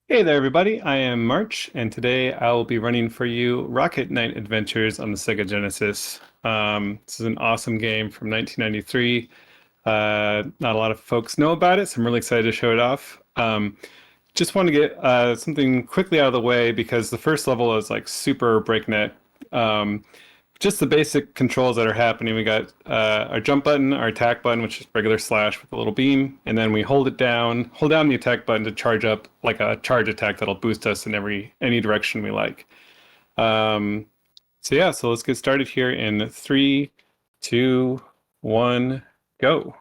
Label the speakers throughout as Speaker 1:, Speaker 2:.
Speaker 1: Hey there, everybody. I am March, and today I will be running for you Rocket Knight Adventures on the Sega Genesis. This is an awesome game from 1993. Not a lot of folks know about it, so I'm really excited to show it off. Just want to get something quickly out of the way because the first level is like super breakneck. Um, just the basic controls that are happening. We got our jump button, our attack button, which is regular slash with a little beam, and then we hold down the attack button to charge up like a charge attack that'll boost us in any direction we like. Um, so let's get started here in three, two, one, go.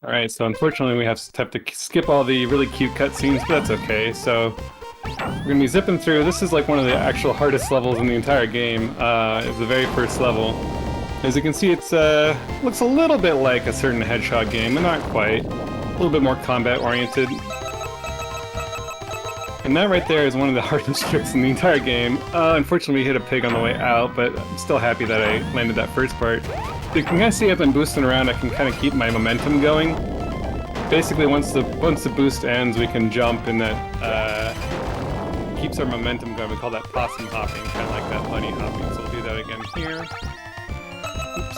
Speaker 1: All right, so unfortunately we have to skip all the really cute cutscenes, but that's okay. So we're gonna be zipping through. This is like one of the actual hardest levels in the entire game. It's the very first level. As you can see, it's looks a little bit like a certain Hedgehog game, but not quite. A little bit more combat oriented. And that right there is one of the hardest tricks in the entire game. Unfortunately, we hit a pig on the way out, but I'm still happy that I landed that first part. You can kind of see as I'm boosting around, I can kind of keep my momentum going. Basically, once the boost ends, we can jump, and that keeps our momentum going. We call that possum hopping, kind of like that bunny hopping. So we'll do that again here. Oops,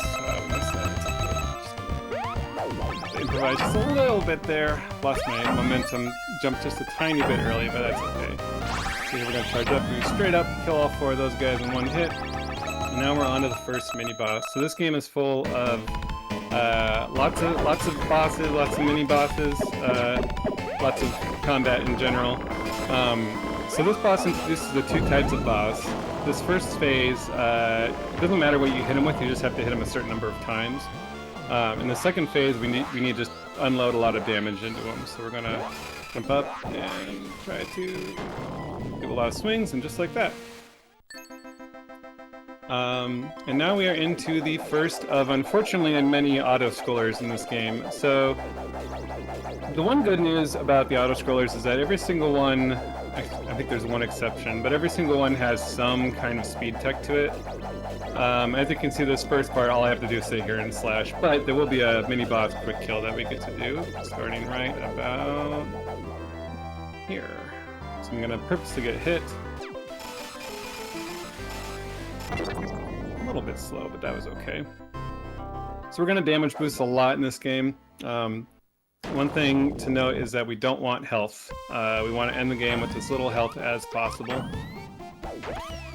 Speaker 1: missed that. Improvise just a little bit there. Lost my momentum. Jumped just a tiny bit early, but that's okay. So here we're going to charge up, move straight up, kill all four of those guys in one hit. And now we're on to the first mini-boss. So this game is full of lots of bosses, lots of mini-bosses, lots of combat in general. So this boss introduces the two types of boss. This first phase, it doesn't matter what you hit him with, you just have to hit him a certain number of times. In the second phase, we need to just unload a lot of damage into him. So we're gonna jump up and try to give a lot of swings, and just like that. And now we are into the first of, unfortunately, many auto-scrollers in this game. So the one good news about the auto-scrollers is that every single one, I think there's one exception, but every single one has some kind of speed tech to it. As you can see, this first part, all I have to do is sit here and slash, but there will be a mini-boss quick kill that we get to do, starting right about here. So I'm going to purposely get hit. A little bit slow, but that was okay. So we're going to damage boost a lot in this game. One thing to note is that we don't want health. We want to end the game with as little health as possible.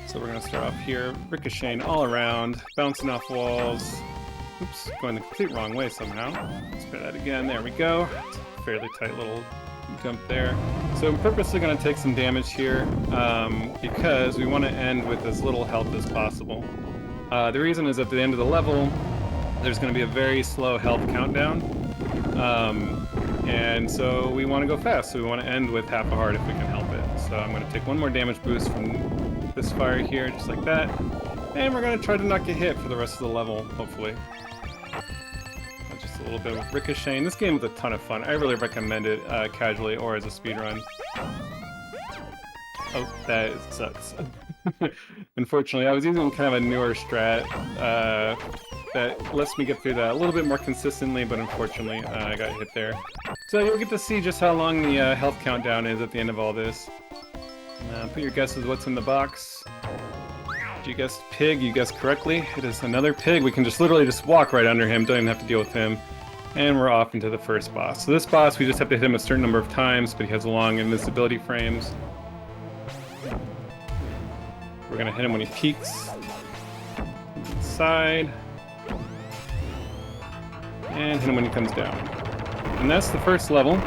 Speaker 1: So we're going to start off here, ricocheting all around, bouncing off walls. Oops, going the complete wrong way somehow. Let's try that again. There we go. It's a fairly tight little jump there. So I'm purposely going to take some damage here because we want to end with as little health as possible. The reason is at the end of the level, there's going to be a very slow health countdown. And so we want to go fast, so we want to end with half a heart if we can help it. So I'm going to take one more damage boost from this fire here, just like that. And we're going to try to not get hit for the rest of the level, hopefully. Just a little bit of ricocheting. This game is a ton of fun. I really recommend it casually or as a speedrun. Oh, that sucks. Unfortunately, I was using kind of a newer strat that lets me get through that a little bit more consistently, but unfortunately, I got hit there. So you'll get to see just how long the health countdown is at the end of all this. Put your guesses what's in the box. Did you guess pig? You guessed correctly. It is another pig. We can just literally just walk right under him, don't even have to deal with him. And we're off into the first boss. So this boss, we just have to hit him a certain number of times, but he has long invisibility frames. We're gonna hit him when he peeks. Side. And hit him when he comes down. And that's the first level.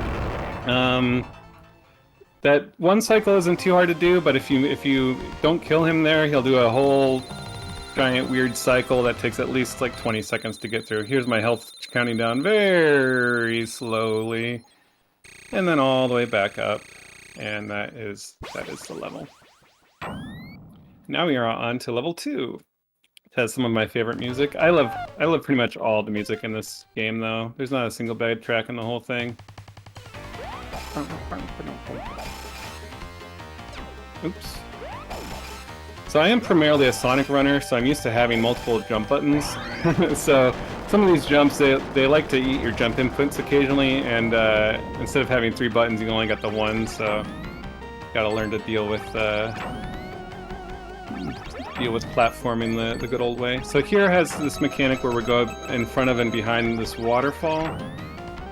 Speaker 1: That one cycle isn't too hard to do, but if you don't kill him there, he'll do a whole giant weird cycle that takes at least like 20 seconds to get through. Here's my health counting down very slowly. And then all the way back up. And that is the level. Now we are on to level 2. It has some of my favorite music. I love pretty much all the music in this game, though. There's not a single bad track in the whole thing. Oops. So I am primarily a Sonic runner, so I'm used to having multiple jump buttons. So some of these jumps, they like to eat your jump inputs occasionally, and instead of having 3 buttons, you only got the 1, so gotta learn to deal with platforming the good old way. So here has this mechanic where we go in front of and behind this waterfall.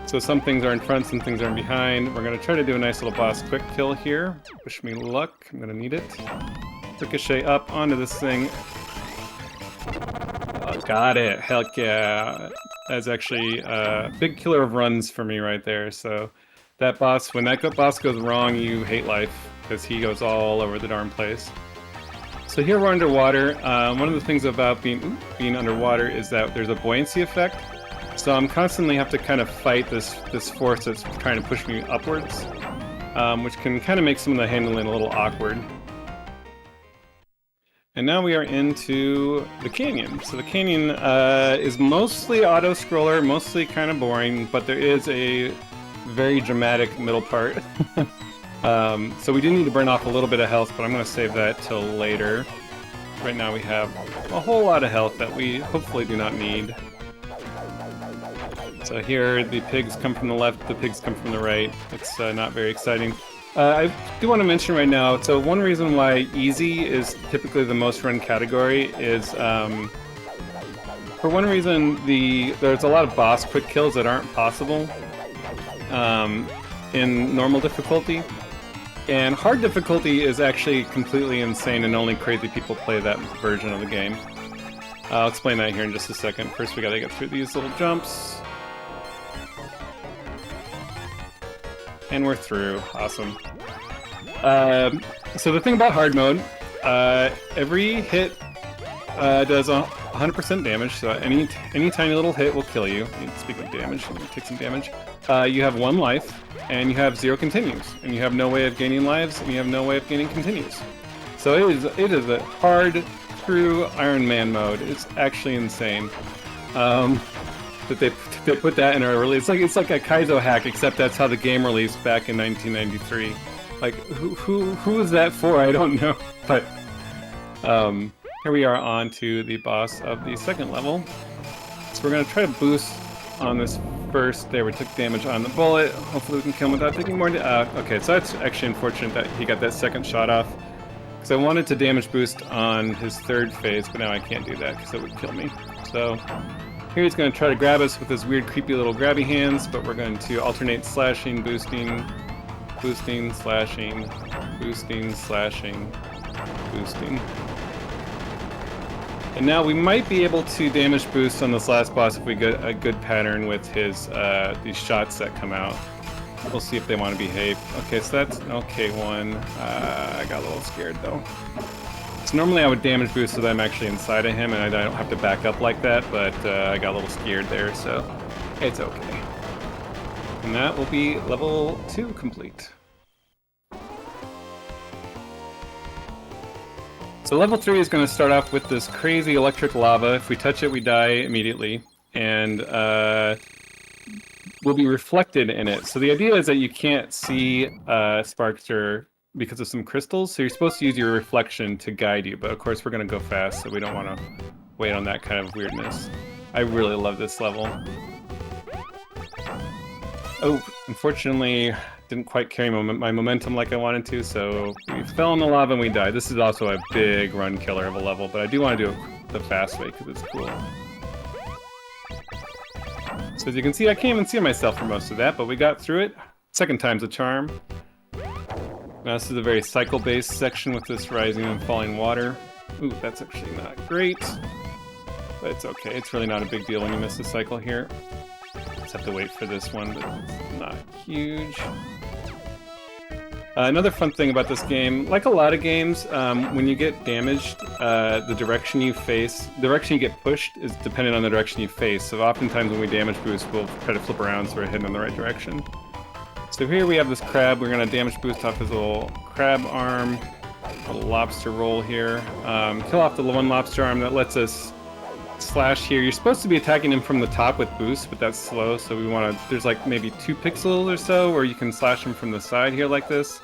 Speaker 1: So some things are in front, some things are in behind. We're gonna try to do a nice little boss quick kill here. Wish me luck, I'm gonna need it. Ricochet up onto this thing. Oh, got it, heck yeah. That's actually a big killer of runs for me right there. So that boss, when that boss goes wrong, you hate life, because he goes all over the darn place. So here we're underwater. One of the things about being underwater is that there's a buoyancy effect. So I'm constantly have to kind of fight this force that's trying to push me upwards, which can kind of make some of the handling a little awkward. And now we are into the canyon. So the canyon is mostly auto-scroller, mostly kind of boring, but there is a very dramatic middle part. So we do need to burn off a little bit of health, but I'm going to save that till later. Right now we have a whole lot of health that we hopefully do not need. So here the pigs come from the left, the pigs come from the right. It's not very exciting. I do want to mention right now, so one reason why easy is typically the most run category is, for one reason, there's a lot of boss quick kills that aren't possible in normal difficulty. And hard difficulty is actually completely insane, and only crazy people play that version of the game. I'll explain that here in just a second. First we gotta get through these little jumps. And we're through. Awesome. So the thing about hard mode, every hit does 100% damage, so any tiny little hit will kill you. Speaking of damage, let me take some damage. You have 1 life, and you have 0 continues, and you have no way of gaining lives, and you have no way of gaining continues. So it is a hard, true Iron Man mode. It's actually insane. That they put that in a release. It's like a Kaizo hack, except that's how the game released back in 1993. Like who is that for? I don't know. But here we are on to the boss of the second level. So we're gonna try to boost on this first. There, we took damage on the bullet. Hopefully we can kill him without taking more. Okay, so that's actually unfortunate that he got that second shot off. Because I wanted to damage boost on his third phase, but now I can't do that because it would kill me. So here he's going to try to grab us with his weird, creepy little grabby hands, but we're going to alternate slashing, boosting, boosting, slashing, boosting, slashing, boosting. And now we might be able to damage boost on this last boss if we get a good pattern with his these shots that come out. We'll see if they want to behave. Okay, so that's an okay one. I got a little scared though. So normally I would damage boost so that I'm actually inside of him and I don't have to back up like that, but I got a little scared there, so it's okay. And that will be level 2 complete. So level 3 is going to start off with this crazy electric lava. If we touch it, we die immediately, and we'll be reflected in it. So the idea is that you can't see Sparkster because of some crystals, so you're supposed to use your reflection to guide you, but of course we're going to go fast, so we don't want to wait on that kind of weirdness. I really love this level. Oh, unfortunately, didn't quite carry my momentum like I wanted to, so we fell in the lava and we died. This is also a big run killer of a level, but I do want to do it the fast way because it's cool. So as you can see, I can't even see myself for most of that, but we got through it. Second time's a charm. Now this is a very cycle-based section with this rising and falling water. Ooh, that's actually not great. But it's okay, it's really not a big deal when you miss a cycle here. Just have to wait for this one, but it's not huge. Another fun thing about this game, like a lot of games, when you get damaged, the direction you you get pushed is dependent on the direction you face. So oftentimes when we damage boost, we'll try to flip around so we're heading in the right direction. So here we have this crab. We're going to damage boost off his little crab arm. A little lobster roll here. Kill off the one lobster arm that lets us slash here. You're supposed to be attacking him from the top with boost, but that's slow, so we want to... There's like maybe 2 pixels or so where you can slash him from the side here like this.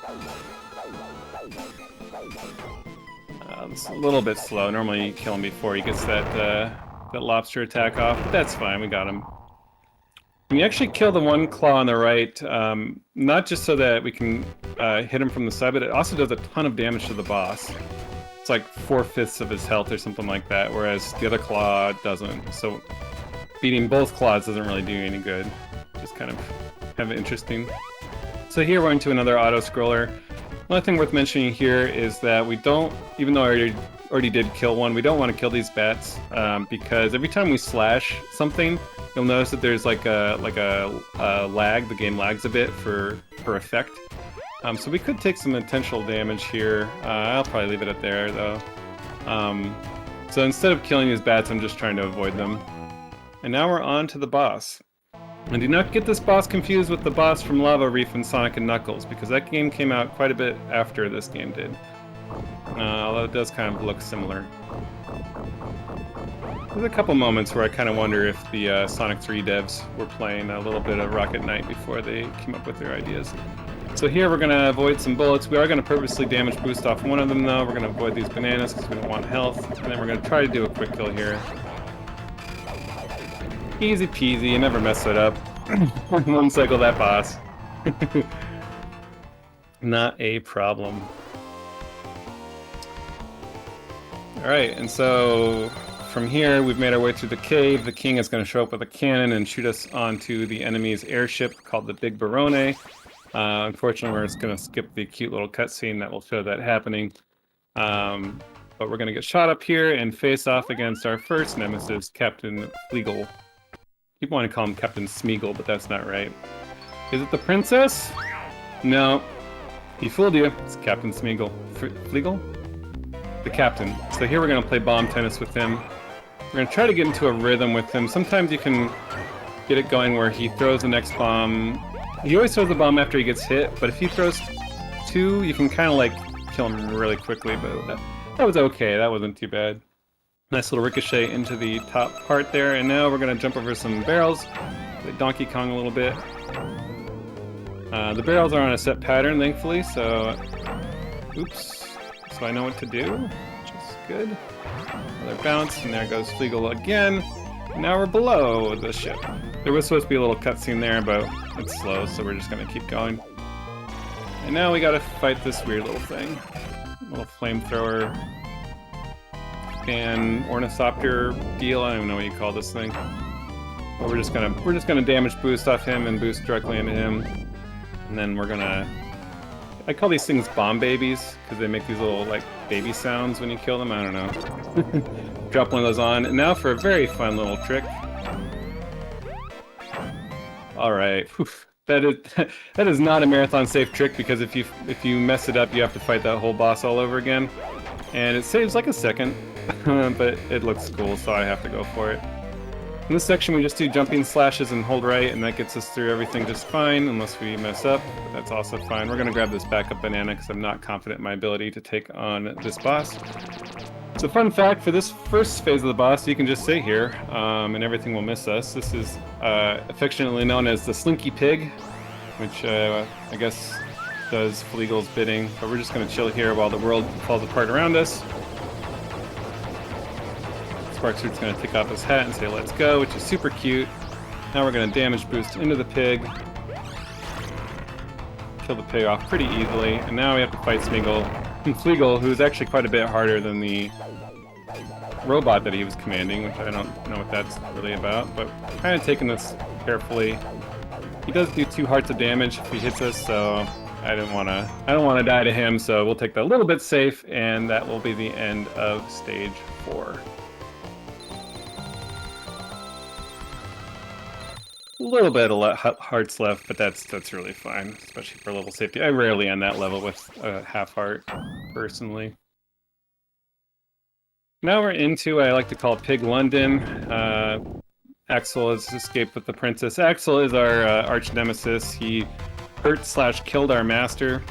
Speaker 1: It's a little bit slow. Normally you kill him before he gets that that lobster attack off, but that's fine, we got him. And you actually kill the one claw on the right, not just so that we can hit him from the side, but it also does a ton of damage to the boss. It's like 4/5 of his health or something like that, whereas the other claw doesn't. So beating both claws doesn't really do you any good. Just kind of interesting. So here we're into another auto-scroller. One thing worth mentioning here is that we don't, even though I already did kill one, we don't want to kill these bats because every time we slash something, you'll notice that there's like a lag. The game lags a bit for effect. So we could take some potential damage here. I'll probably leave it at there though. So instead of killing these bats, I'm just trying to avoid them. And now we're on to the boss. And do not get this boss confused with the boss from Lava Reef and Sonic & Knuckles, because that game came out quite a bit after this game did. Although it does kind of look similar. There's a couple moments where I kind of wonder if the Sonic 3 devs were playing a little bit of Rocket Knight before they came up with their ideas. So here we're going to avoid some bullets. We are going to purposely damage boost off one of them though. We're going to avoid these bananas because we don't want health. And then we're going to try to do a quick kill here. Easy peasy, you never mess it up. One cycle that boss. Not a problem. Alright, and so from here we've made our way through the cave. The king is going to show up with a cannon and shoot us onto the enemy's airship called the Big Barone. Unfortunately, we're just going to skip the cute little cutscene that will show that happening. But we're going to get shot up here and face off against our first nemesis, Captain Fleagle. People want to call him Captain Smeagol, but that's not right. Is it the princess? No. He fooled you. It's Captain Smeagol. Fleagle? The captain. So here we're going to play bomb tennis with him. We're going to try to get into a rhythm with him. Sometimes you can get it going where he throws the next bomb. He always throws the bomb after he gets hit, but if he throws two, you can kind of like kill him really quickly, but that was okay. That wasn't too bad. Nice little ricochet into the top part there, and now we're going to jump over some barrels, like Donkey Kong a little bit. The barrels are on a set pattern, thankfully, so... Oops. So I know what to do, which is good. Another bounce, and there goes Fleagle again. And now we're below the ship. There was supposed to be a little cutscene there, but it's slow, so we're just going to keep going. And now we got to fight this weird little thing. Little flamethrower... and ornithopter deal. I don't even know what you call this thing. But we're just gonna damage boost off him and boost directly into him. And then we're gonna... I call these things bomb babies, because they make these little, like, baby sounds when you kill them. I don't know. Drop one of those on. And now for a very fun little trick. Alright. That is not a marathon safe trick, because if you mess it up, you have to fight that whole boss all over again. And it saves like a second. But it looks cool, so I have to go for it. In this section, we just do jumping slashes and hold right, and that gets us through everything just fine, unless we mess up, but that's also fine. We're going to grab this backup banana, because I'm not confident in my ability to take on this boss. So fun fact, for this first phase of the boss, you can just sit here, and everything will miss us. This is affectionately known as the Slinky Pig, which I guess does Fleagle's bidding, but we're just going to chill here while the world falls apart around us. Sparksuit's going to take off his hat and say let's go, which is super cute. Now we're going to damage boost into the pig. Kill the pig off pretty easily, and now we have to fight Fleagle, who's actually quite a bit harder than the robot that he was commanding, which I don't know what that's really about, but kind of taking this carefully. He does do 2 hearts of damage if he hits us, so I don't want to die to him, so we'll take that a little bit safe, and that will be the end of stage 4. A little bit of hearts left, but that's really fine, especially for level safety. I rarely end that level with a half heart, personally. Now we're into what I like to call Pig London. Axel has escaped with the princess. Axel is our arch nemesis. He hurt/killed our master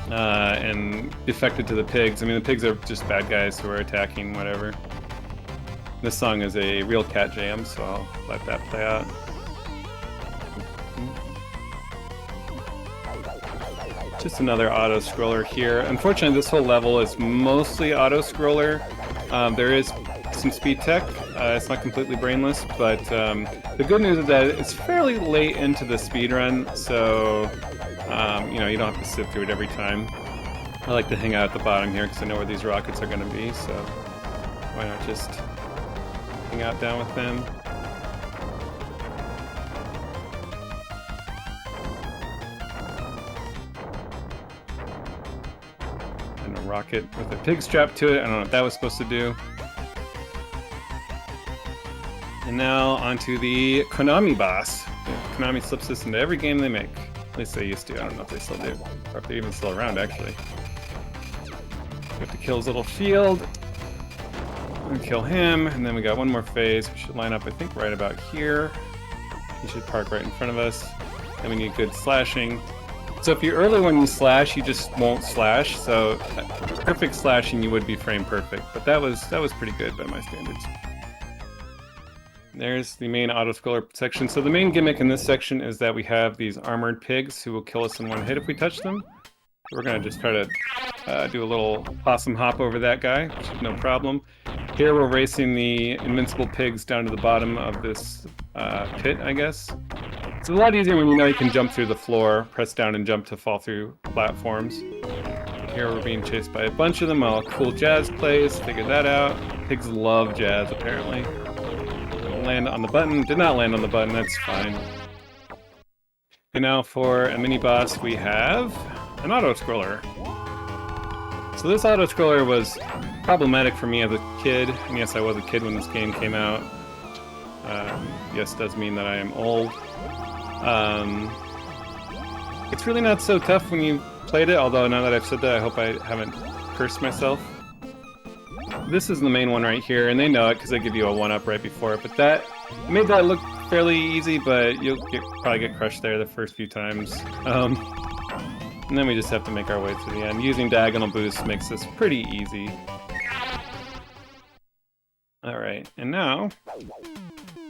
Speaker 1: and defected to the pigs. I mean, the pigs are just bad guys who are attacking whatever. This song is a real cat jam, so I'll let that play out. Just another auto-scroller here. Unfortunately, this whole level is mostly auto-scroller. There is some speed tech, It's not completely brainless, but the good news is that it's fairly late into the speedrun, so you know, you don't have to sit through it every time. I like to hang out at the bottom here because I know where these rockets are going to be, so why not just hang out down with them. And a rocket with a pig strapped to it. I don't know what that was supposed to do. And now onto the Konami boss. Konami slips this into every game they make. At least they used to. I don't know if they still do, or if they're even still around, actually. We have to kill his little shield. And kill him, and then we got one more phase. We should line up, I think, right about here. He should park right in front of us. And we need good slashing. So if you're early when you slash, you just won't slash. So perfect slashing, you would be frame perfect. But that was pretty good by my standards. There's the main auto-scroller section. So the main gimmick in this section is that we have these armored pigs who will kill us in one hit if we touch them. So we're going to just try to do a little possum hop over that guy, which is no problem. Here we're racing the invincible pigs down to the bottom of this pit, I guess. It's a lot easier when you know you can jump through the floor, press down and jump to fall through platforms. Here we're being chased by a bunch of them while cool jazz plays. Figured that out. Pigs love jazz, apparently. Land on the button. Did not land on the button, that's fine. And now for a mini-boss we have an auto-scroller. So this auto-scroller was problematic for me as a kid, and yes, I was a kid when this game came out. Yes, does mean that I am old. It's really not so tough when you played it, although now that I've said that, I hope I haven't cursed myself. This is the main one right here, and they know it because they give you a 1-up right before it, but that made that look fairly easy, but you'll probably get crushed there the first few times. And then we just have to make our way to the end. Using diagonal boosts makes this pretty easy. Alright, and now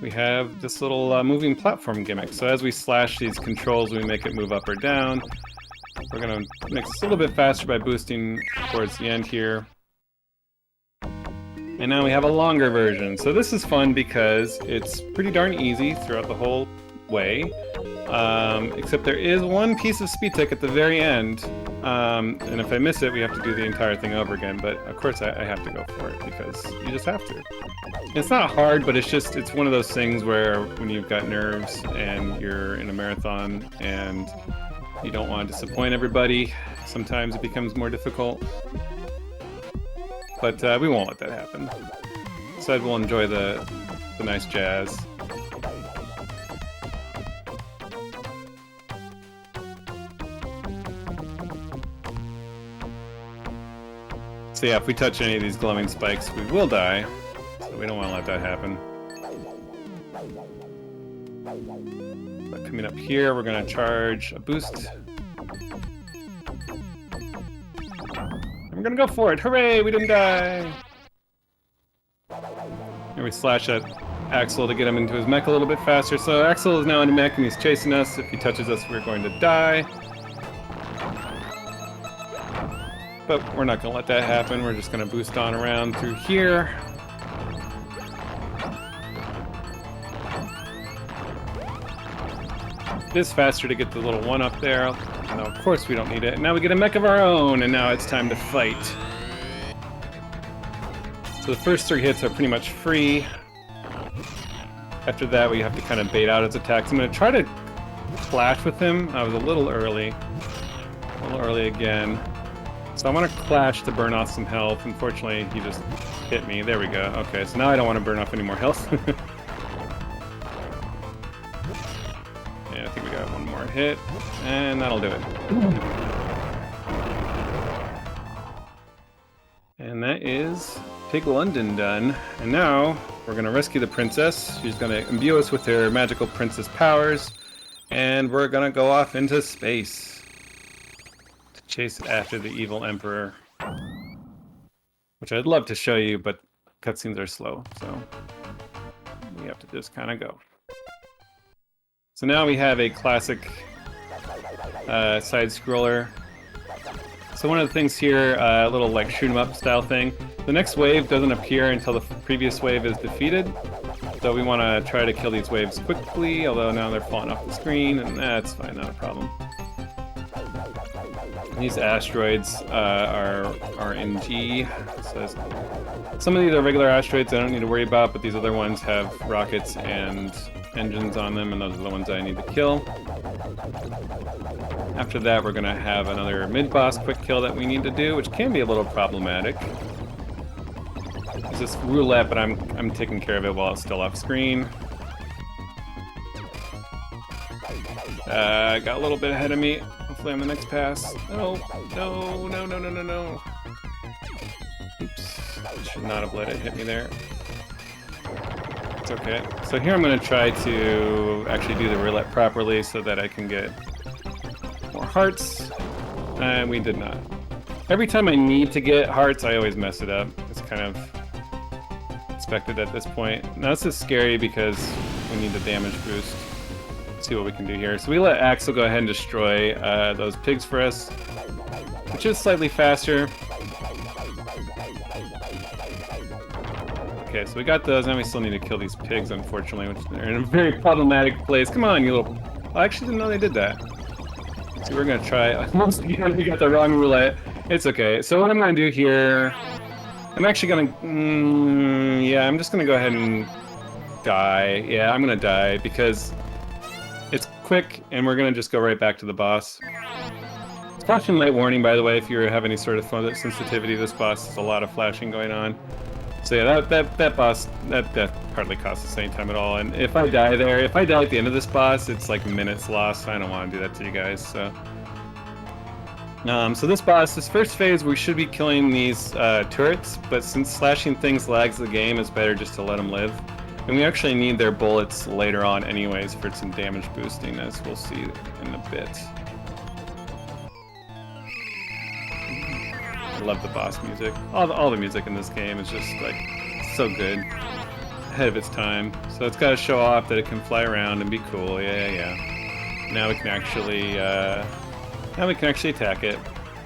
Speaker 1: we have this little moving platform gimmick. So as we slash these controls, we make it move up or down. We're going to make this a little bit faster by boosting towards the end here. And now we have a longer version. So this is fun because it's pretty darn easy throughout the whole way. Except there is one piece of speed tech at the very end. And if I miss it, we have to do the entire thing over again. But of course I have to go for it because you just have to. It's not hard, but it's one of those things where when you've got nerves and you're in a marathon and you don't want to disappoint everybody, sometimes it becomes more difficult. But we won't let that happen. Instead, we'll enjoy the nice jazz. So yeah, if we touch any of these glowing spikes, we will die. So we don't want to let that happen. But coming up here, we're going to charge a boost. We're gonna go for it! Hooray! We didn't die! And we slash at Axel to get him into his mech a little bit faster. So Axel is now in a mech and he's chasing us. If he touches us, we're going to die. But we're not gonna let that happen. We're just gonna boost on around through here. It is faster to get the little one up there. No, of course we don't need it. And now we get a mech of our own, and now it's time to fight. So the first 3 hits are pretty much free. After that, we have to kind of bait out his attacks. I'm going to try to clash with him. I was a little early. A little early again. So I want to clash to burn off some health. Unfortunately, he just hit me. There we go. Okay, so now I don't want to burn off any more health. Yeah, I think we got one more hit. And that'll do it. And that is Pig London done. And now we're going to rescue the princess. She's going to imbue us with her magical princess powers. And we're going to go off into space to chase after the evil emperor. Which I'd love to show you, but cutscenes are slow. So we have to just kind of go. So now we have a classic side-scroller. So one of the things here, a little like shoot 'em up style thing, The next wave doesn't appear until the previous wave is defeated. So we want to try to kill these waves quickly, although now they're falling off the screen, and that's fine, not a problem. These asteroids are RNG. So some of these are regular asteroids I don't need to worry about, but these other ones have rockets and engines on them, and those are the ones I need to kill. After that, we're going to have another mid-boss quick kill that we need to do, which can be a little problematic. It's this roulette, but I'm taking care of it while it's still off screen. Got a little bit ahead of me. Hopefully on the next pass. No. Oops. Should not have let it hit me there. It's okay. So here I'm going to try to actually do the roulette properly so that I can get more hearts. And we did not. Every time I need to get hearts, I always mess it up. It's kind of expected at this point. Now this is scary because we need the damage boost. Let's see what we can do here. So we let Axel go ahead and destroy those pigs for us, which is slightly faster. Okay, so we got those. Now we still need to kill these pigs, unfortunately, which they're in a very problematic place. Come on, you little... I actually didn't know they did that. So we're gonna try. Once again, we got the wrong roulette. It's okay. So what I'm gonna do here, I'm actually gonna, yeah, I'm just gonna go ahead and die. Yeah, I'm gonna die because it's quick, and we're gonna just go right back to the boss. Flashing light warning, by the way, if you have any sort of sensitivity to this boss. There's a lot of flashing going on. So yeah, that boss, that hardly costs us any time at all. And if I die there, if I die at the end of this boss, it's like minutes lost. I don't want to do that to you guys. So, so this boss, this first phase, we should be killing these turrets. But since slashing things lags the game, it's better just to let them live. And we actually need their bullets later on, anyways, for some damage boosting, as we'll see in a bit. I love the boss music. All the music in this game is just like so good, ahead of its time. So it's got to show off that it can fly around and be cool. Yeah. Now we can actually attack it.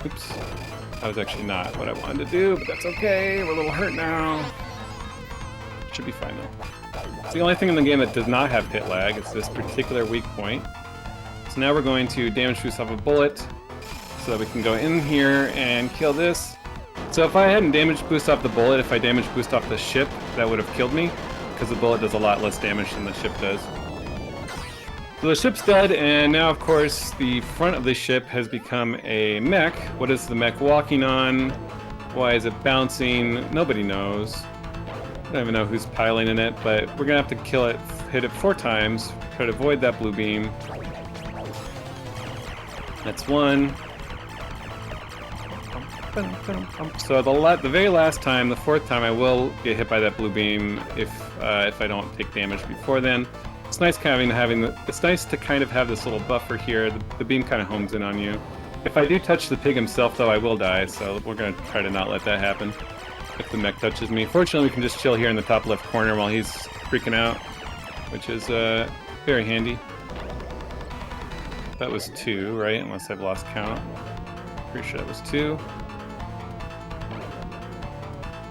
Speaker 1: Oops, that was actually not what I wanted to do, but that's okay. We're a little hurt now. Should be fine though. It's the only thing in the game that does not have hit lag. It's this particular weak point. So now we're going to damage boost off a bullet, so that we can go in here and kill this. So if I hadn't damage boost off the bullet, if I damage boost off the ship, that would have killed me, because the bullet does a lot less damage than the ship does. So the ship's dead, and now of course the front of the ship has become a mech. What is the mech walking on? Why is it bouncing? Nobody knows. I don't even know who's piloting in it, but we're gonna have to kill it, hit it 4 times, try to avoid that blue beam. That's one. So the very last time, the 4th time, I will get hit by that blue beam if I don't take damage before then. It's nice it's nice to kind of have this little buffer here. The beam kind of homes in on you. If I do touch the pig himself, though, I will die. So we're gonna try to not let that happen. If the mech touches me, fortunately, we can just chill here in the top left corner while he's freaking out, which is very handy. That was 2, right? Unless I've lost count. Pretty sure that was 2.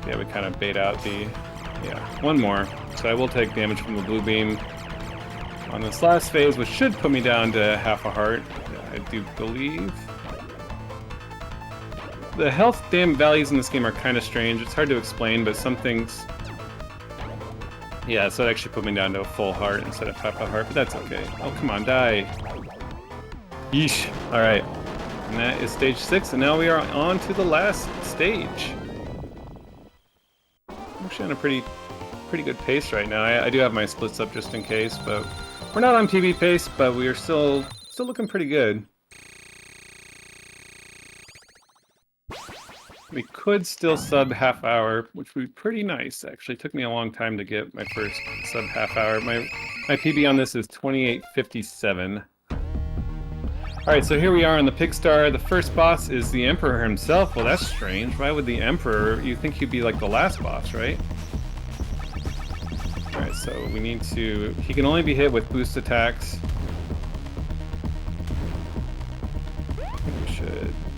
Speaker 1: Yeah, we kind of bait out the... Yeah, 1 more. So I will take damage from the blue beam on this last phase, which should put me down to half a heart, I do believe. The health values in this game are kind of strange. It's hard to explain, but some things... Yeah, so it actually put me down to a full heart instead of half a heart, but that's okay. Oh, come on, die. Yeesh. Alright. And that is stage 6, and now we are on to the last stage. I'm actually on a pretty good pace right now. I do have my splits up just in case, but we're not on TV pace, but we are still looking pretty good. We could still sub half hour, which would be pretty nice. Actually, it took me a long time to get my first sub half hour. My PB on this is 28:57. Alright, so here we are on the Pigstar. The first boss is the Emperor himself. Well, that's strange. Why would the Emperor... You think he'd be like the last boss, right? Alright, so we need to... He can only be hit with boost attacks.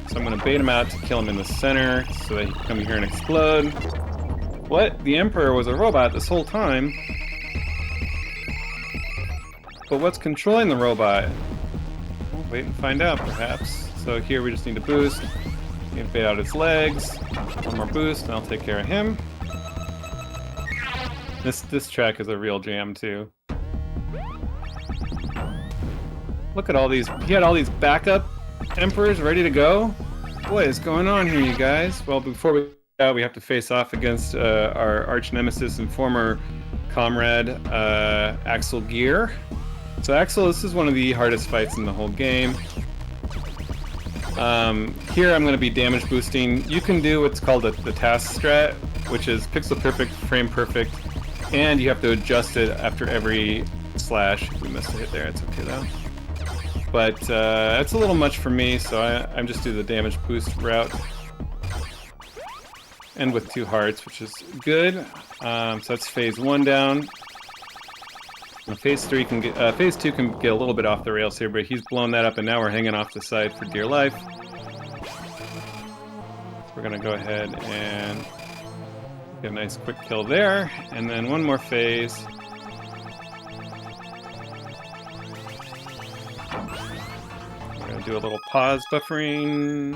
Speaker 1: So I'm going to bait him out to kill him in the center so that he can come here and explode. What? The Emperor was a robot this whole time? But what's controlling the robot? We'll wait and find out, perhaps. So here we just need to boost. We can fade out its legs. One more boost, and I'll take care of him. This track is a real jam, too. Look at all these... He had all these backup Emperors ready to go? What is going on here, you guys? Well, before we go, we have to face off against our arch nemesis and former comrade, Axel Gear. So Axel, this is one of the hardest fights in the whole game. Here I'm going to be damage boosting. You can do what's called the task strat, which is pixel perfect, frame perfect, and you have to adjust it after every slash. We missed a hit there, it's okay though. But it's a little much for me, so I'm just do the damage boost route. And with 2 hearts, which is good. So that's phase 1 down. Phase 2 can get a little bit off the rails here, but he's blown that up, and now we're hanging off the side for dear life. So we're gonna go ahead and get a nice quick kill there, and then one more phase. We're gonna do a little pause buffering.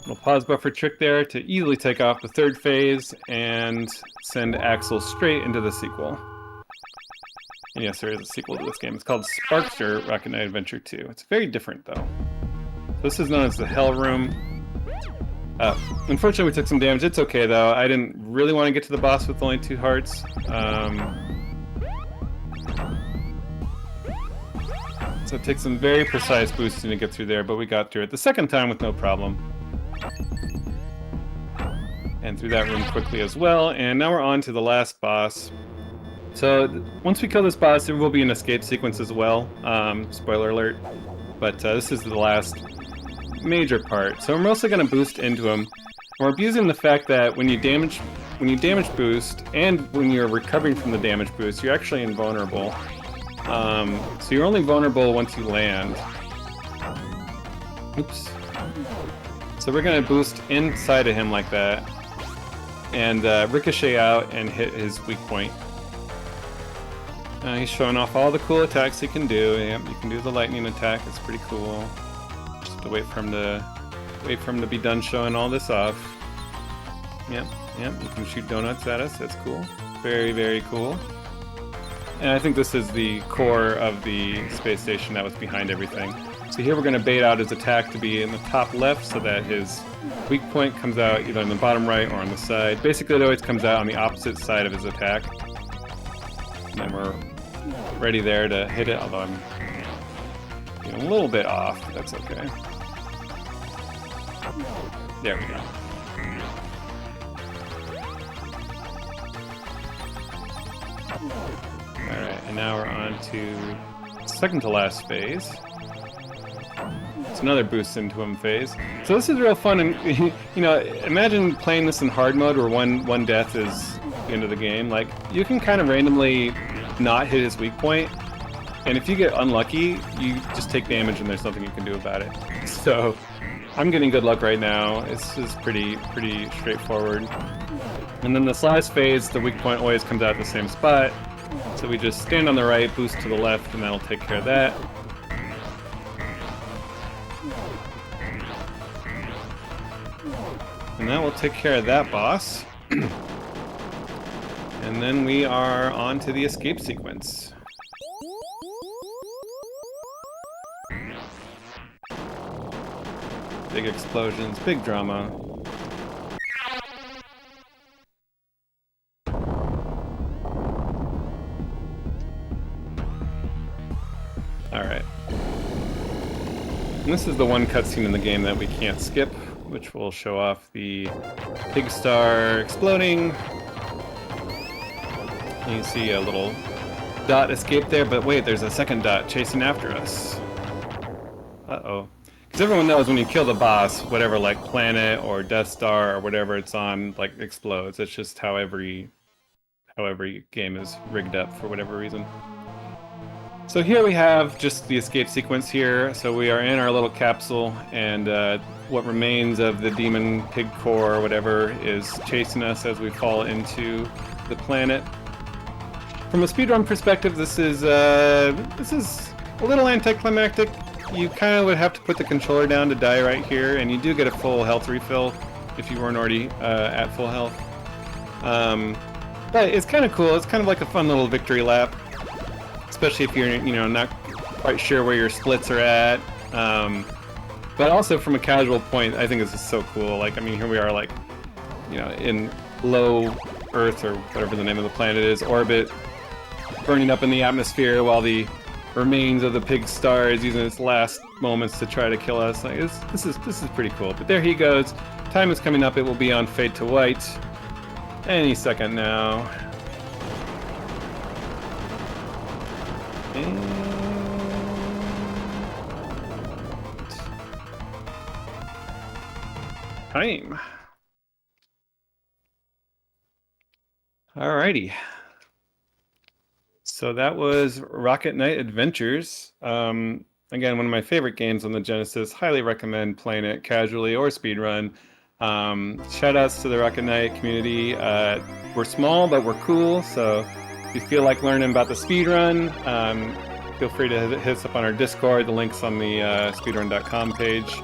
Speaker 1: Little pause buffer trick there to easily take off the 3rd phase and send Axel straight into the sequel. And yes, there is a sequel to this game. It's called Sparkster Rocket Knight Adventure 2. It's very different, though. This is known as the Hell Room. Unfortunately, we took some damage. It's okay, though. I didn't really want to get to the boss with only 2 hearts. So it takes some very precise boosting to get through there, but we got through it the 2nd time with no problem. And through that room quickly as well, and now we're on to the last boss. So once we kill this boss, there will be an escape sequence as well. Spoiler alert. But this is the last major part. So we're mostly going to boost into him. We're abusing the fact that when you damage boost, and when you're recovering from the damage boost, you're actually invulnerable. So you're only vulnerable once you land. Oops. So we're going to boost inside of him like that, and ricochet out and hit his weak point. He's showing off all the cool attacks he can do. Yep, you can do the lightning attack. It's pretty cool. Just have to wait for him to be done showing all this off. Yep, you can shoot donuts at us. That's cool. Very, very cool. And I think this is the core of the space station that was behind everything. So here we're going to bait out his attack to be in the top left so that his weak point comes out either on the bottom right or on the side. Basically, it always comes out on the opposite side of his attack. And then we're ready there to hit it, although I'm a little bit off. That's okay. There we go. Alright, and now we're on to second to last phase. It's another boost into him phase. So this is real fun, and imagine playing this in hard mode where one death is the end of the game. Like, you can kind of randomly not hit his weak point, and if you get unlucky, you just take damage and there's nothing you can do about it. So I'm getting good luck right now. This is pretty straightforward. And then this last phase, the weak point always comes out at the same spot. So we just stand on the right, boost to the left, and that'll take care of that. And that will take care of that boss. And then we are on to the escape sequence. Big explosions, big drama. Alright. This is the one cutscene in the game that we can't skip, which will show off the pig star exploding. You see a little dot escape there, but wait, there's a second dot chasing after us. Uh-oh. Because everyone knows when you kill the boss, whatever, like, planet or Death Star or whatever it's on, like, explodes. It's just how every game is rigged up for whatever reason. So here we have just the escape sequence here. So we are in our little capsule, and what remains of the demon pig core or whatever is chasing us as we fall into the planet. From a speedrun perspective, this is a little anticlimactic. You kind of would have to put the controller down to die right here, and you do get a full health refill if you weren't already at full health. But it's kind of cool. It's kind of like a fun little victory lap, especially if you're not quite sure where your splits are at. But also from a casual point, I think this is so cool. Like, I mean, here we are, like, in low Earth or whatever the name of the planet is, orbit, burning up in the atmosphere while the remains of the pig star is using its last moments to try to kill us. Like, this is pretty cool. But there he goes. Time is coming up. It will be on fade to white any second now. And time. Alrighty. So that was Rocket Knight Adventures. Again, one of my favorite games on the Genesis. Highly recommend playing it casually or speedrun. Shout outs to the Rocket Knight community. We're small, but we're cool. So if you feel like learning about the speedrun, feel free to hit us up on our Discord. The link's on the speedrun.com page.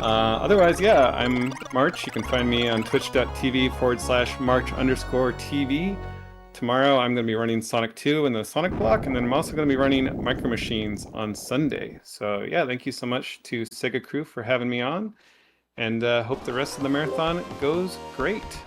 Speaker 1: Otherwise, yeah, I'm March. You can find me on twitch.tv/March_TV. Tomorrow I'm going to be running Sonic 2 in the Sonic block, and then I'm also going to be running Micro Machines on Sunday. So yeah, thank you so much to SegaCrew for having me on, and hope the rest of the marathon goes great.